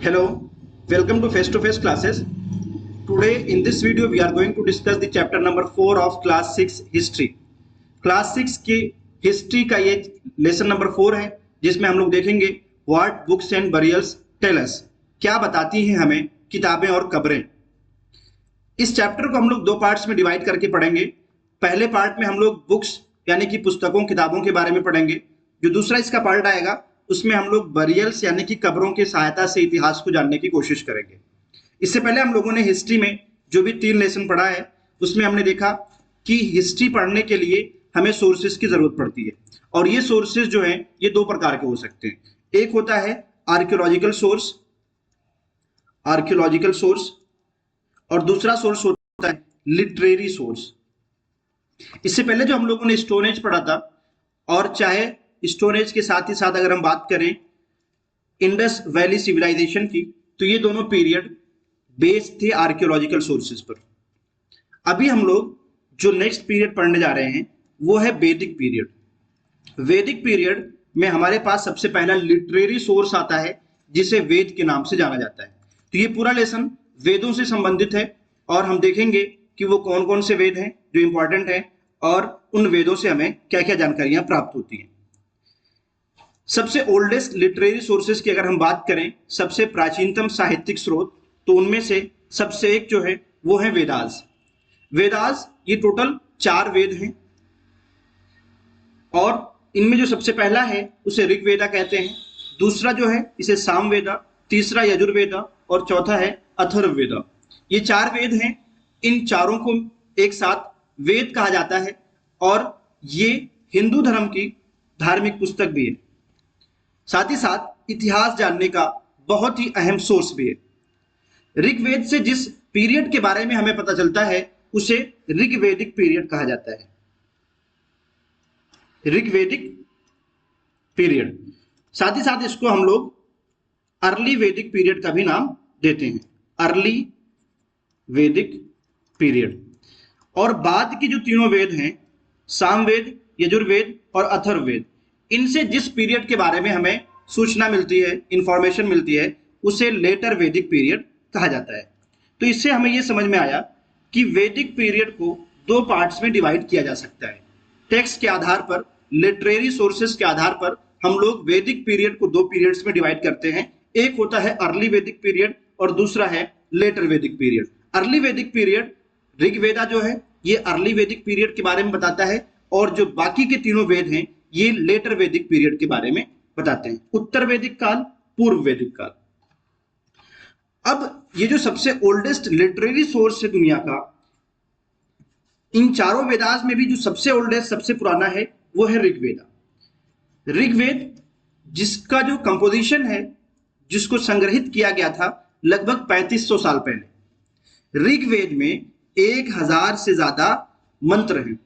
Hello, welcome to face classes. Today in this video we are going to discuss the chapter number 4 of class 6 history. Class 6 की history का ये lesson number 4 है जिसमें हम लोग देखेंगे what books and burials tell us, क्या बताती हैं हमें किताबें और कब्रें। इस चैप्टर को हम लोग दो पार्ट्स में डिवाइड करके पढ़ेंगे। पहले पार्ट में हम लोग बुक्स यानी कि पुस्तकों किताबों के बारे में पढ़ेंगे। जो दूसरा इसका पार्ट आएगा उसमें हम लोग बरियल्स यानी कि कब्रों की सहायता से इतिहास को जानने की कोशिश करेंगे। इससे पहले हम लोगों ने हिस्ट्री में जो भी 3 लेसन पढ़ा है उसमें हमने देखा कि हिस्ट्री पढ़ने के लिए हमें सोर्सेज की जरूरत पड़ती है और ये सोर्सेज जो हैं ये 2 प्रकार के हो सकते हैं। एक होता है आर्कियोलॉजिकल सोर्स और दूसरा सोर्स होता है लिटरेरी सोर्स। इससे पहले जो हम लोगों ने स्टोन एज पढ़ा था और चाहे स्टोन एज के साथ ही साथ अगर हम बात करें इंडस वैली सिविलाइजेशन की, तो ये दोनों पीरियड बेस्ड थे आर्कियोलॉजिकल सोर्सेज पर। अभी हम लोग जो नेक्स्ट पीरियड पढ़ने जा रहे हैं वो है वैदिक पीरियड। वैदिक पीरियड में हमारे पास सबसे पहला लिटरेरी सोर्स आता है जिसे वेद के नाम से जाना जाता है। तो ये पूरा लेसन वेदों से संबंधित है और हम देखेंगे कि वो कौन कौन से वेद हैं जो इंपॉर्टेंट हैं और उन वेदों से हमें क्या क्या जानकारियां प्राप्त होती हैं। सबसे ओल्डेस्ट लिटरेरी सोर्सेज की अगर हम बात करें, सबसे प्राचीनतम साहित्यिक स्रोत, तो उनमें से सबसे एक जो है वो है वेदास। वेदास ये टोटल 4 वेद हैं और इनमें जो सबसे पहला है उसे ऋग्वेदा कहते हैं, दूसरा जो है इसे सामवेदा, तीसरा यजुर्वेदा और चौथा है अथर्ववेदा। ये 4 वेद हैं। इन चारों को एक साथ वेद कहा जाता है और ये हिंदू धर्म की धार्मिक पुस्तक भी है। साथ ही साथ इतिहास जानने का बहुत ही अहम सोर्स भी है। ऋग्वेद से जिस पीरियड के बारे में हमें पता चलता है उसे ऋग्वेदिक पीरियड कहा जाता है। ऋग्वेदिक पीरियड, साथ ही साथ इसको हम लोग अर्ली वैदिक पीरियड का भी नाम देते हैं, अर्ली वैदिक पीरियड। और बाद की जो तीनों वेद हैं, सामवेद, यजुर्वेद और अथर्ववेद, इनसे जिस पीरियड के बारे में हमें सूचना मिलती है, इंफॉर्मेशन मिलती है, उसे लेटर वैदिक पीरियड कहा जाता है। तो इससे हमें यह समझ में आया कि वैदिक पीरियड को 2 पार्ट्स में डिवाइड किया जा सकता है। टेक्स्ट के आधार पर, लिटरेरी सोर्सेज के आधार पर हम लोग वैदिक पीरियड को 2 पीरियड्स में डिवाइड करते हैं। एक होता है अर्ली वैदिक पीरियड और दूसरा है लेटर वैदिक पीरियड। अर्ली वैदिक पीरियड ऋग्वेदा जो है ये अर्ली वैदिक पीरियड के बारे में बताता है और जो बाकी के तीनों वेद हैं ये लेटर वैदिक पीरियड के बारे में बताते हैं। उत्तर वैदिक काल, पूर्व वैदिक काल। अब ये जो सबसे ओल्डेस्ट लिटरेरी सोर्स है दुनिया का, इन चारों वेदास में भी जो सबसे ओल्डेस्ट, सबसे पुराना है वो है ऋग्वेदा। ऋग्वेद जिसका जो कंपोजिशन है, जिसको संग्रहित किया गया था लगभग 3500 साल पहले। ऋग्वेद में 1000 से ज्यादा मंत्र हैं,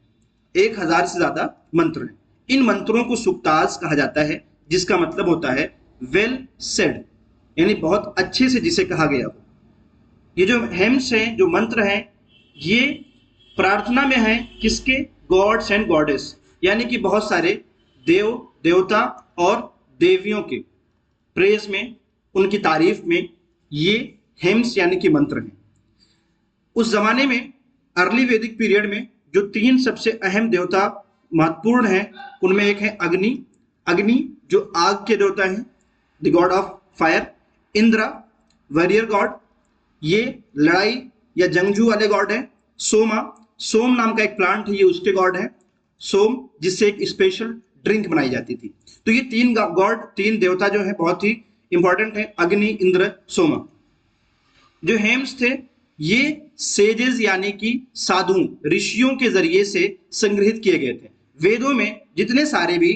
1000 से ज्यादा मंत्र हैं। इन मंत्रों को सुक्तास कहा जाता है जिसका मतलब होता है वेल सेड, यानी बहुत अच्छे से जिसे कहा गया हो। ये जो हेम्स हैं, जो मंत्र हैं, ये प्रार्थना में है किसके? गॉड्स एंड गॉडेस, यानी कि बहुत सारे देव, देवता और देवियों के प्रेज में, उनकी तारीफ में ये हेम्स यानी कि मंत्र हैं। उस जमाने में अर्ली वैदिक पीरियड में जो 3 सबसे अहम देवता महत्वपूर्ण हैं उनमें एक है अग्नि। अग्नि जो आग के देवता हैं, the God of fire. Indra warrior God, ये लड़ाई या जंगजू वाले गॉड हैं। सोमा, सोम नाम का एक प्लांट है, ये उसके गॉड है। सोम जिससे एक स्पेशल ड्रिंक बनाई जाती थी। तो ये 3 गॉड, 3 देवता जो है बहुत ही इंपॉर्टेंट है, अग्नि, इंद्र, सोमा। जो हेम्स थे ये सेजेस यानी कि साधु, ऋषियों के जरिए से संग्रहित किए गए थे। वेदों में जितने सारे भी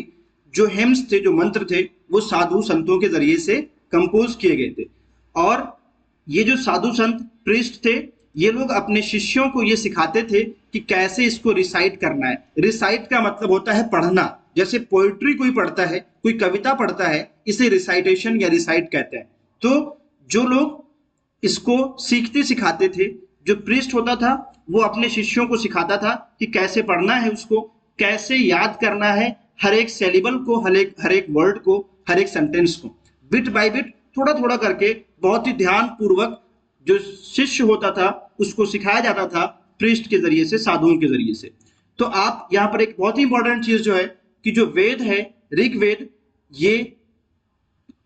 जो हेम्स थे, जो मंत्र थे, वो साधु संतों के जरिए से कंपोज किए गए थे। और ये जो साधु संत, प्रीस्ट थे, ये लोग अपने शिष्यों को ये सिखाते थे कि कैसे इसको रिसाइट करना है। रिसाइट का मतलब होता है पढ़ना। जैसे पोइट्री कोई पढ़ता है, कोई कविता पढ़ता है, इसे रिसाइटेशन या रिसाइट कहते हैं। तो जो लोग इसको सीखते सिखाते थे, जो प्रीस्ट होता था वो अपने शिष्यों को सिखाता था कि कैसे पढ़ना है, उसको कैसे याद करना है, हर एक सेलिबल को, हर एक वर्ड को, हर एक सेंटेंस को, बिट बाय बिट थोड़ा थोड़ा करके बहुत ही ध्यान पूर्वक जो शिष्य होता था उसको सिखाया जाता था प्रीस्ट के जरिए से, साधुओं के जरिए से। तो आप यहाँ पर एक बहुत ही इंपॉर्टेंट चीज जो है कि जो वेद है, ऋग्वेद, ये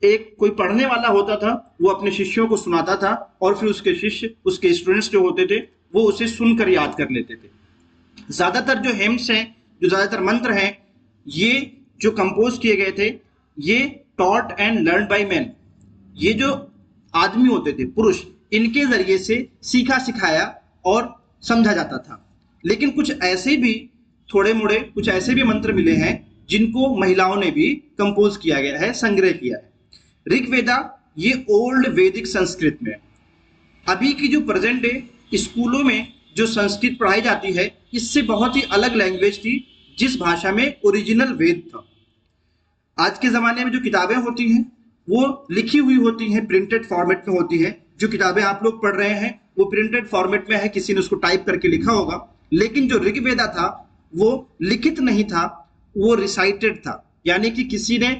एक कोई पढ़ने वाला होता था, वो अपने शिष्यों को सुनाता था और फिर उसके शिष्य, उसके स्टूडेंट्स जो होते थे वो उसे सुनकर याद कर लेते थे। ज्यादातर जो हेम्स हैं, जो ज्यादातर मंत्र हैं, ये जो कंपोज किए गए थे, ये taught and learn by man, ये जो आदमी होते थे, पुरुष, इनके जरिए से सीखा सिखाया और समझा जाता था। लेकिन कुछ ऐसे भी थोड़े मोड़े कुछ ऐसे भी मंत्र मिले हैं जिनको महिलाओं ने भी कंपोज किया गया है, संग्रह किया है। ऋग्वेदा ये ओल्ड वैदिक संस्कृत में, अभी की जो प्रेजेंट डे स्कूलों में जो संस्कृत पढ़ाई जाती है, इससे बहुत ही अलग लैंग्वेज थी जिस भाषा में ओरिजिनल वेद था। आज के जमाने में जो किताबें होती हैं वो लिखी हुई होती हैं, प्रिंटेड फॉर्मेट में होती है। जो किताबें आप लोग पढ़ रहे हैं वो प्रिंटेड फॉर्मेट में है, किसी ने उसको टाइप करके लिखा होगा। लेकिन जो ऋग्वेदा था वो लिखित नहीं था, वो रिसाइटेड था, यानी कि किसी ने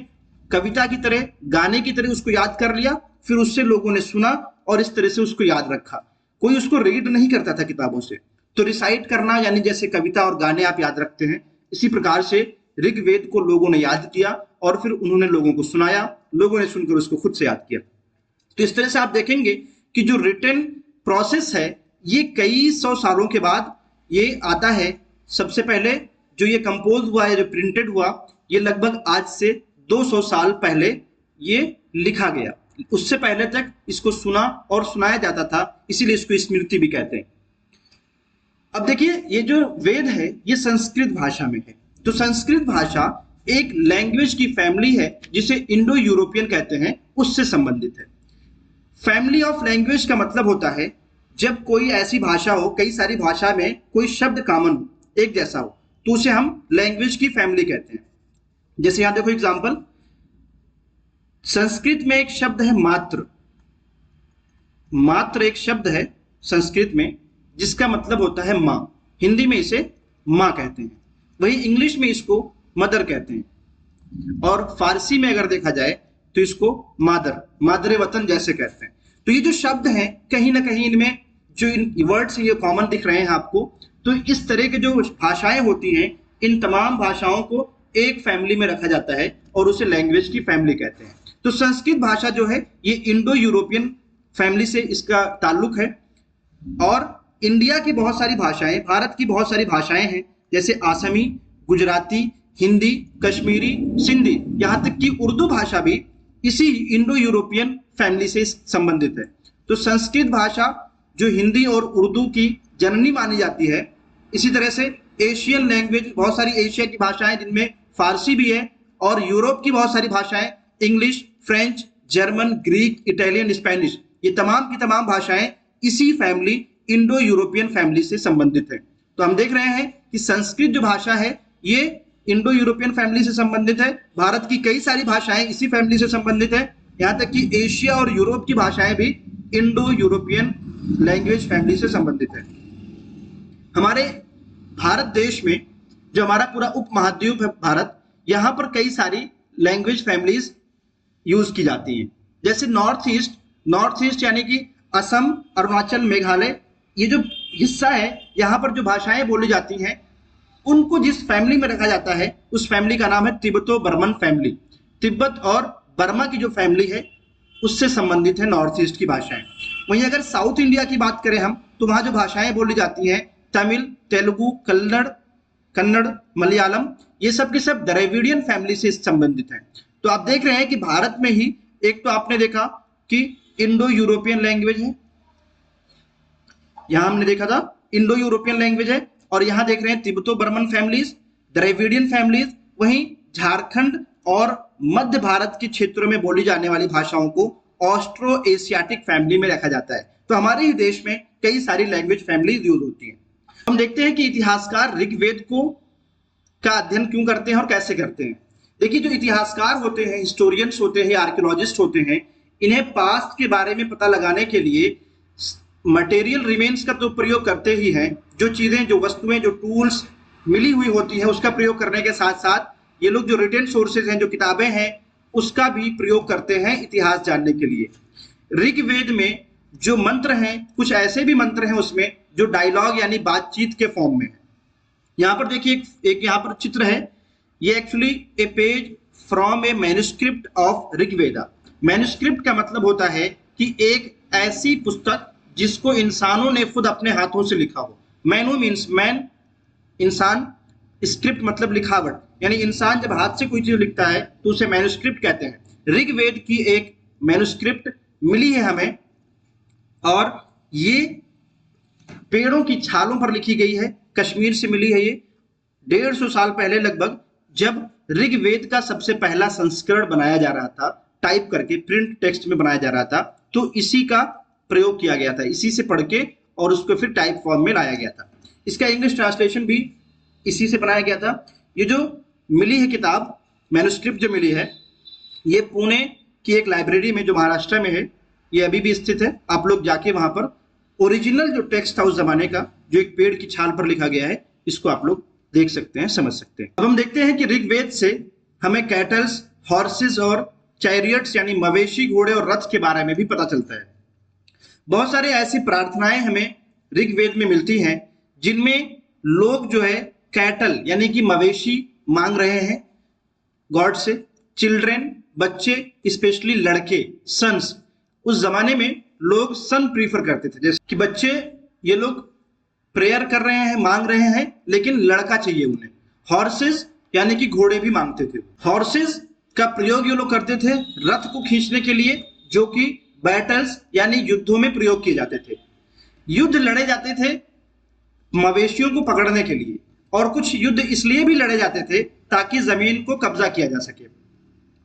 कविता की तरह, गाने की तरह उसको याद कर लिया, फिर उससे लोगों ने सुना और इस तरह से उसको याद रखा। कोई उसको रीड नहीं करता था किताबों से। तो रिसाइट करना यानी जैसे कविता और गाने आप याद रखते हैं, इसी प्रकार से ऋग्वेद को लोगों ने याद किया और फिर उन्होंने लोगों को सुनाया, लोगों ने सुनकर उसको खुद से याद किया। तो इस तरह से आप देखेंगे कि जो रिटन प्रोसेस है ये कई सौ सालों के बाद ये आता है। सबसे पहले जो ये कंपोज हुआ है, जो प्रिंटेड हुआ, ये लगभग आज से 200 साल पहले ये लिखा गया। उससे पहले तक इसको सुना और सुनाया जाता था, इसीलिए इसको स्मृति भी कहते हैं। अब देखिए, ये जो वेद है ये संस्कृत भाषा में है। तो संस्कृत भाषा एक लैंग्वेज की फैमिली है जिसे इंडो यूरोपियन कहते हैं, उससे संबंधित है। फैमिली ऑफ लैंग्वेज का मतलब होता है जब कोई ऐसी भाषा हो, कई सारी भाषा में कोई शब्द कॉमन हो, एक जैसा हो, तो उसे हम लैंग्वेज की फैमिली कहते हैं। जैसे यहां देखो एग्जांपल, संस्कृत में एक शब्द है मात्र। मात्र एक शब्द है संस्कृत में जिसका मतलब होता है मां। हिंदी में इसे मां कहते हैं, वही इंग्लिश में इसको मदर कहते हैं, और फारसी में अगर देखा जाए तो इसको मादर, मादरे वतन जैसे कहते हैं। तो ये जो शब्द हैं कहीं ना कहीं इनमें जो इन वर्ड्स ये कॉमन दिख रहे हैं आपको। तो इस तरह के जो भाषाएं होती हैं, इन तमाम भाषाओं को एक फैमिली में रखा जाता है और उसे लैंग्वेज की फैमिली कहते हैं। तो संस्कृत भाषा जो है ये इंडो यूरोपियन फैमिली से इसका ताल्लुक है। और इंडिया की बहुत सारी भाषाएं, भारत की बहुत सारी भाषाएं हैं, जैसे आसमी, गुजराती, हिंदी, कश्मीरी, सिंधी, यहाँ तक कि उर्दू भाषा भी इसी इंडो यूरोपियन फैमिली से संबंधित है। तो संस्कृत भाषा जो हिंदी और उर्दू की जननी मानी जाती है, इसी तरह से एशियन लैंग्वेज, बहुत सारी एशिया की भाषाएं जिनमें फारसी भी है, और यूरोप की बहुत सारी भाषाएं, English, French, German, Greek, Italian, Spanish, ये तमाम की तमाम भाषाएं इसी फैमिली, इंडो यूरोपियन फैमिली से संबंधित है। तो हम देख रहे हैं कि संस्कृत जो भाषा है ये इंडो यूरोपियन फैमिली से संबंधित है। भारत की कई सारी भाषाएं इसी फैमिली से संबंधित है, यहां तक कि एशिया और यूरोप की भाषाएं भी इंडो यूरोपियन लैंग्वेज फैमिली से संबंधित है। हमारे भारत देश में जो हमारा पूरा उपमहाद्वीप है भारत, यहां पर कई सारी लैंग्वेज फैमिलीज यूज की जाती हैं। जैसे नॉर्थ ईस्ट यानी कि असम, अरुणाचल, मेघालय, ये जो हिस्सा है यहाँ पर जो भाषाएं बोली जाती हैं उनको जिस फैमिली में रखा जाता है उस फैमिली का नाम है तिब्बतो बर्मन फैमिली। तिब्बत और बर्मा की जो फैमिली है उससे संबंधित है नॉर्थ ईस्ट की भाषाएं। वहीं अगर साउथ इंडिया की बात करें हम, तो वहां जो भाषाएं बोली जाती हैं तमिल, तेलुगु, कन्नड़, मलयालम, ये सब के सब द्रविडियन फैमिली से संबंधित हैं। तो आप देख रहे हैं कि भारत में ही एक तो आपने देखा कि इंडो यूरोपियन लैंग्वेज है, यहां हमने देखा था इंडो यूरोपियन लैंग्वेज है, और यहां देख रहे हैं Tibeto Burman families, Dravidian families. वहीं झारखंड और मध्य भारत के क्षेत्रों में बोली जाने वाली भाषाओं को ऑस्ट्रो एशियाटिक फैमिली में रखा जाता है। तो हमारे ही देश में कई सारी लैंग्वेज फैमिलीज यूज होती हैं। हम देखते हैं कि इतिहासकार ऋग्वेद को का अध्ययन क्यों करते हैं और कैसे करते हैं। देखिए, जो इतिहासकार होते हैं, हिस्टोरियंस होते हैं, आर्कियोलॉजिस्ट होते हैं, इन्हें पास्ट के बारे में पता लगाने के लिए मटेरियल रिमेन्स का तो प्रयोग करते ही हैं। जो चीजें, जो वस्तुएं, जो टूल्स मिली हुई होती हैं उसका प्रयोग करने के साथ साथ ये लोग जो रिटेन सोर्सेज हैं, जो किताबें हैं, उसका भी प्रयोग करते हैं इतिहास जानने के लिए। ऋग्वेद में जो मंत्र हैं, कुछ ऐसे भी मंत्र हैं उसमें जो डायलॉग यानी बातचीत के फॉर्म में है। यहां पर देखिए एक यहां पर चित्र है, ये actually A page from A manuscript of Rigveda. Manuscript का मतलब होता है कि एक ऐसी पुस्तक जिसको इंसानों ने खुद अपने हाथों से लिखा हो। मैनु मीन्स मैन, इंसान, स्क्रिप्ट मतलब लिखावट, यानी इंसान जब हाथ से कोई चीज लिखता है तो उसे मैन्युस्क्रिप्ट कहते हैं। ऋग्वेद की एक मैन्युस्क्रिप्ट मिली है हमें, और ये पेड़ों की छालों पर लिखी गई है, कश्मीर से मिली है ये 150 साल पहले लगभग, जब ऋग्वेद का सबसे पहला संस्करण बनाया जा रहा था, टाइप करके प्रिंट टेक्स्ट में बनाया जा रहा था, तो इसी का प्रयोग किया गया था, इसी से पढ़ के और उसको फिर टाइप फॉर्म में लाया गया था। इसका इंग्लिश ट्रांसलेशन भी इसी से बनाया गया था। ये जो मिली है किताब, मैन्युस्क्रिप्ट जो मिली है, ये पुणे की एक लाइब्रेरी में जो महाराष्ट्र में है, ये अभी भी स्थित है। आप लोग जाके वहां पर ओरिजिनल जो टेक्स्ट था उस जमाने का, जो एक पेड़ की छाल पर लिखा गया है, इसको आप लोग देख सकते हैं, समझ सकते हैं। अब हम देखते हैं कि ऋग्वेद से हमें कैटल्स, हॉर्सेस और चैरियट्स यानी मवेशी, घोड़े और रथ के बारे में भी पता चलता है। बहुत सारे ऐसी प्रार्थनाएं हमें ऋग्वेद में मिलती हैं जिनमें लोग जो है कैटल यानी कि मवेशी मांग रहे हैं गॉड से, चिल्ड्रेन, बच्चे, स्पेशली लड़के, सन्स। उस जमाने में लोग सन प्रीफर करते थे, जैसे कि बच्चे ये लोग प्रेयर कर रहे हैं, मांग रहे हैं, लेकिन लड़का चाहिए उन्हें। हॉर्सेस यानी कि घोड़े भी मांगते थे। हॉर्सेस का प्रयोग ये लोग करते थे रथ को खींचने के लिए, जो कि बैटल्स यानी युद्धों में प्रयोग किए जाते थे। युद्ध लड़े जाते थे मवेशियों को पकड़ने के लिए, और कुछ युद्ध इसलिए भी लड़े जाते थे ताकि जमीन को कब्जा किया जा सके।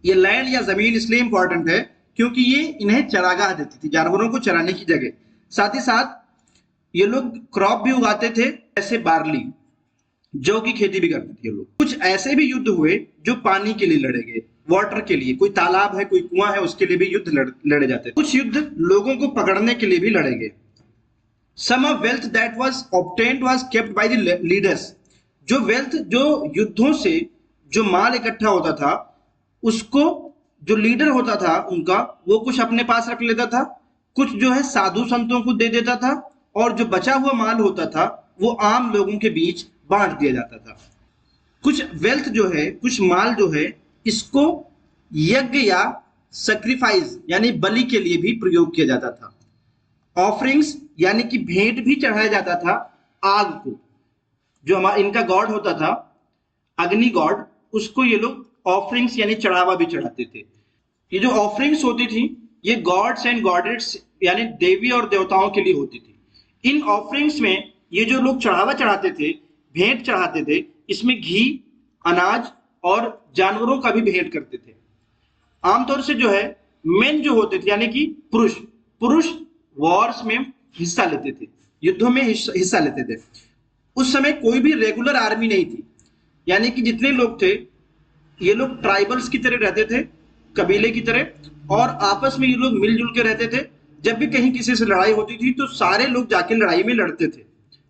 ये लैंड या जमीन इसलिए इंपॉर्टेंट है क्योंकि ये इन्हें चरागाह देती थी, जानवरों को चराने की जगह। साथ ही साथ ये लोग क्रॉप भी उगाते थे, जैसे बार्ली, जौ की खेती भी करते थे ये लोग। कुछ ऐसे भी युद्ध हुए जो पानी के लिए लड़े गए, वाटर के लिए, कोई तालाब है, कोई कुआं है, उसके लिए भी युद्ध लड़े जाते थे। कुछ युद्ध लोगों को पकड़ने के लिए भी लड़े गए। Sum of wealth that was obtained was kept by the leaders. जो वेल्थ, जो युद्धों से जो माल इकट्ठा होता था, उसको जो लीडर होता था उनका, वो कुछ अपने पास रख लेता था, कुछ जो है साधु संतों को दे देता था, और जो बचा हुआ माल होता था वो आम लोगों के बीच बांट दिया जाता था। कुछ वेल्थ जो है, कुछ माल जो है, इसको यज्ञ या सैक्रिफाइस यानी बलि के लिए भी प्रयोग किया जाता था। ऑफरिंग्स यानी कि भेंट भी चढ़ाया जाता था आग को। जो हमारा इनका गॉड होता था, अग्नि गॉड, उसको ये लोग ऑफरिंग्स यानी चढ़ावा भी चढ़ाते थे। ये जो ऑफरिंग्स होती थी, ये गॉड्स एंड गॉडेट्स यानी देवी और देवताओं के लिए होती थी। इन ऑफरिंग्स में ये जो लोग चढ़ावा चढ़ाते थे, भेंट चढ़ाते थे, इसमें घी, अनाज और जानवरों का भी भेंट करते थे। आमतौर से जो है मेन जो होते थे यानी कि पुरुष वॉर्स में हिस्सा लेते थे, युद्धों में हिस्सा लेते थे। उस समय कोई भी रेगुलर आर्मी नहीं थी, यानी कि जितने लोग थे ये लोग ट्राइबल्स की तरह रहते थे, कबीले की तरह, और आपस में ये लोग मिलजुल के रहते थे। जब भी कहीं किसी से लड़ाई होती थी तो सारे लोग जाके लड़ाई में लड़ते थे।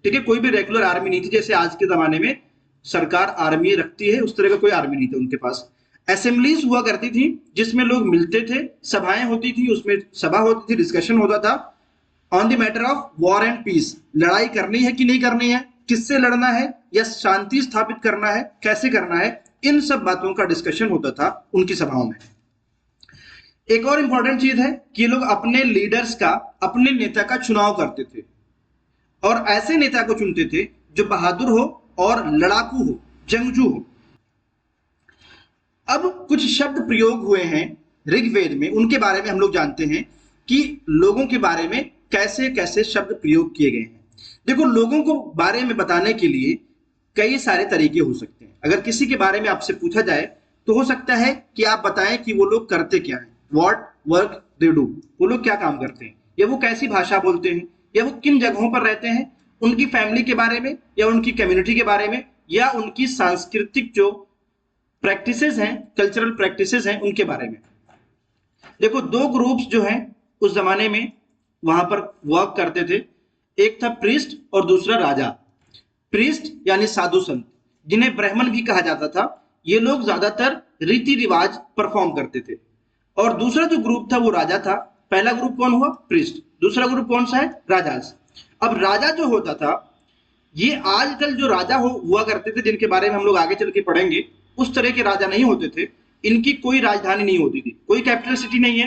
ठीक है, कोई भी रेगुलर आर्मी नहीं थी, जैसे आज के जमाने में सरकार आर्मी रखती है, उस तरह का कोई आर्मी नहीं था उनके पास। असेंबलीज हुआ करती थी जिसमें लोग मिलते थे, सभाएं होती थी, उसमें सभा होती थी, डिस्कशन होता था on the matter of war and peace. लड़ाई करनी है कि नहीं करनी है, किससे लड़ना है, या शांति स्थापित करना है, कैसे करना है, इन सब बातों का डिस्कशन होता था उनकी सभाओं में। एक और इंपॉर्टेंट चीज है कि ये लोग अपने लीडर्स का, अपने नेता का चुनाव करते थे, और ऐसे नेता को चुनते थे जो बहादुर हो और लड़ाकू हो, जंगजू हो। अब कुछ शब्द प्रयोग हुए हैं ऋग्वेद में, उनके बारे में हम लोग जानते हैं कि लोगों के बारे में कैसे कैसे शब्द प्रयोग किए गए हैं। देखो, लोगों को बारे में बताने के लिए कई सारे तरीके हो सकते हैं। अगर किसी के बारे में आपसे पूछा जाए तो हो सकता है कि आप बताएं कि वो लोग करते क्या हैं, व्हाट वर्क दे डू, वो लोग क्या काम करते हैं, या वो कैसी भाषा बोलते हैं, या वो किन जगहों पर रहते हैं, उनकी फैमिली के बारे में, या उनकी कम्युनिटी के बारे में, या उनकी सांस्कृतिक जो प्रैक्टिसेस हैं, कल्चरल प्रैक्टिसेस हैं, उनके बारे में। देखो, दो ग्रुप्स जो हैं उस जमाने में वहां पर वर्क करते थे, एक था प्रीस्ट और दूसरा राजा। प्रीस्ट यानी साधु संत, जिन्हें ब्राह्मण भी कहा जाता था, ये लोग ज्यादातर रीति रिवाज परफॉर्म करते थे। और दूसरा जो ग्रुप था वो राजा था। पहला ग्रुप कौन हुआ? प्रीस्ट। दूसरा ग्रुप कौन सा है? राजास। अब राजा जो होता था, ये आजकल जो राजा हुआ करते थे जिनके बारे में हम लोग आगे चल के पढ़ेंगे, उस तरह के राजा नहीं होते थे। इनकी कोई राजधानी नहीं होती थी, कोई कैपिटल सिटी नहीं है,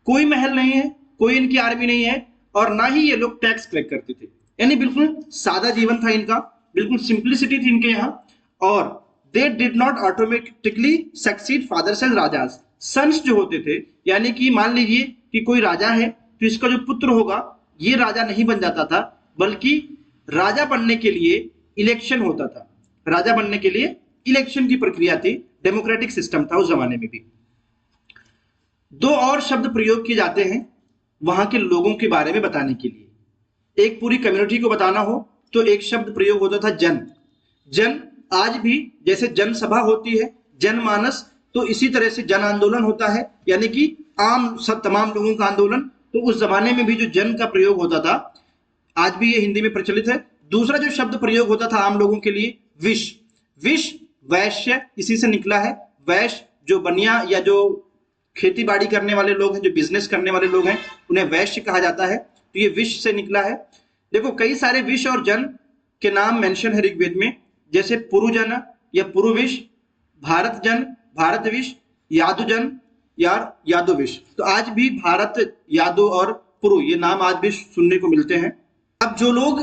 कोई महल नहीं है, कोई इनकी आर्मी नहीं है, और ना ही ये लोग टैक्स कलेक्ट करते थे। यानी बिल्कुल सादा जीवन था इनका, बिल्कुल सिंप्लिसिटी थी इनके यहाँ। और they did not automatically succeed fathers and rajas. Sons जो होते थे, यानी कि मान लीजिए कि कोई राजा है तो इसका जो पुत्र होगा ये राजा नहीं बन जाता था, बल्कि राजा बनने के लिए इलेक्शन होता था। राजा बनने के लिए इलेक्शन की प्रक्रिया थी, डेमोक्रेटिक सिस्टम था उस जमाने में भी। दो और शब्द प्रयोग किए जाते हैं वहां के लोगों के बारे में बताने के लिए। एक पूरी कम्युनिटी को बताना हो तो एक शब्द प्रयोग होता था जन। जन आज भी जैसे जनसभा होती है, जनमानस, तो इसी तरह से जन आंदोलन होता है, यानी कि आम सब तमाम लोगों का आंदोलन। तो उस जमाने में भी जो जन का प्रयोग होता था, आज भी ये हिंदी में प्रचलित है। दूसरा जो शब्द प्रयोग होता था आम लोगों के लिए, विश। विश वैश्य इसी से निकला है। वैश्य जो बनिया या जो खेती बाड़ी करने वाले लोग हैं, जो बिजनेस करने वाले लोग हैं, उन्हें वैश्य कहा जाता है। तो ये विश से निकला है। देखो कई सारे विश और जन के नाम मेंशन है ऋग्वेद में, जैसे पुरुजन या पुरुविश, भारत जन, भारत विश, यादुजन या यादुविश। तो आज भी भारत, यादु और पुरु ये नाम आज भी सुनने को मिलते हैं। अब जो लोग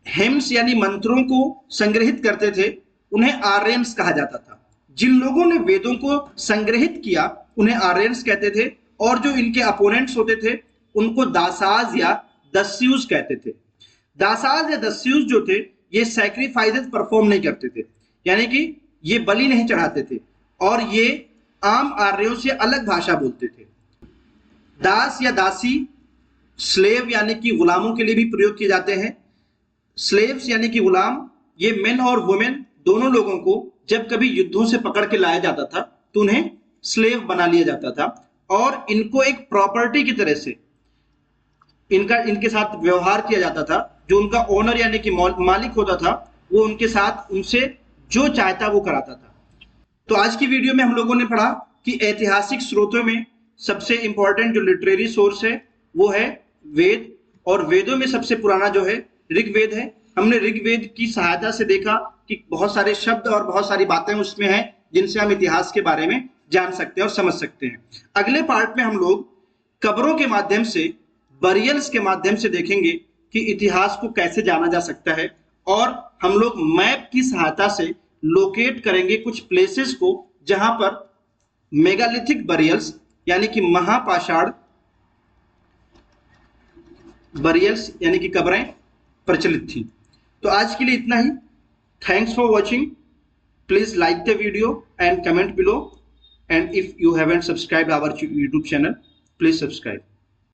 हेम्स यानी मंत्रों को संग्रहित करते थे उन्हें आर्यन्स कहा जाता था। जिन लोगों ने वेदों को संग्रहित किया उन्हें आर्यन्स कहते थे, और जो इनके अपोनेंट्स होते थे उनको दासाज या दस्यूज कहते थे। दासाज या दस्यूज जो थे ये सैक्रिफाइसेस परफॉर्म नहीं करते थे, यानी कि ये बलि नहीं चढ़ाते थे, और ये आम आर्यों से अलग भाषा बोलते थे। दास या दासी, स्लेव यानी कि गुलामों के लिए भी प्रयोग किए जाते हैं। स्लेव्स यानी कि गुलाम, ये मेन और वुमेन दोनों लोगों को जब कभी युद्धों से पकड़ के लाया जाता था तो उन्हें स्लेव बना लिया जाता था, और इनको एक प्रॉपर्टी की तरह से इनके साथ व्यवहार किया जाता था। जो उनका ओनर यानी कि मालिक होता था वो उनके साथ उनसे जो चाहता वो कराता था। तो आज की वीडियो में हम लोगों ने पढ़ा कि ऐतिहासिक स्रोतों में सबसे इंपॉर्टेंट जो लिटरेरी सोर्स है वो है वेद, और वेदों में सबसे पुराना जो है ऋग्वेद है। हमने ऋग्वेद की सहायता से देखा कि बहुत सारे शब्द और बहुत सारी बातें उसमें हैं जिनसे हम इतिहास के बारे में जान सकते हैं और समझ सकते हैं। अगले पार्ट में हम लोग कब्रों के माध्यम से, बरियल्स के माध्यम से देखेंगे कि इतिहास को कैसे जाना जा सकता है, और हम लोग मैप की सहायता से लोकेट करेंगे कुछ प्लेसेस को जहां पर मेगालिथिक बरियल्स यानी कि महापाषाण बरियल्स यानी कि कब्रें प्रचलित थी। तो आज के लिए इतना ही। Thanks for watching. Please like the video and comment below, and if you haven't subscribed our YouTube channel, please subscribe.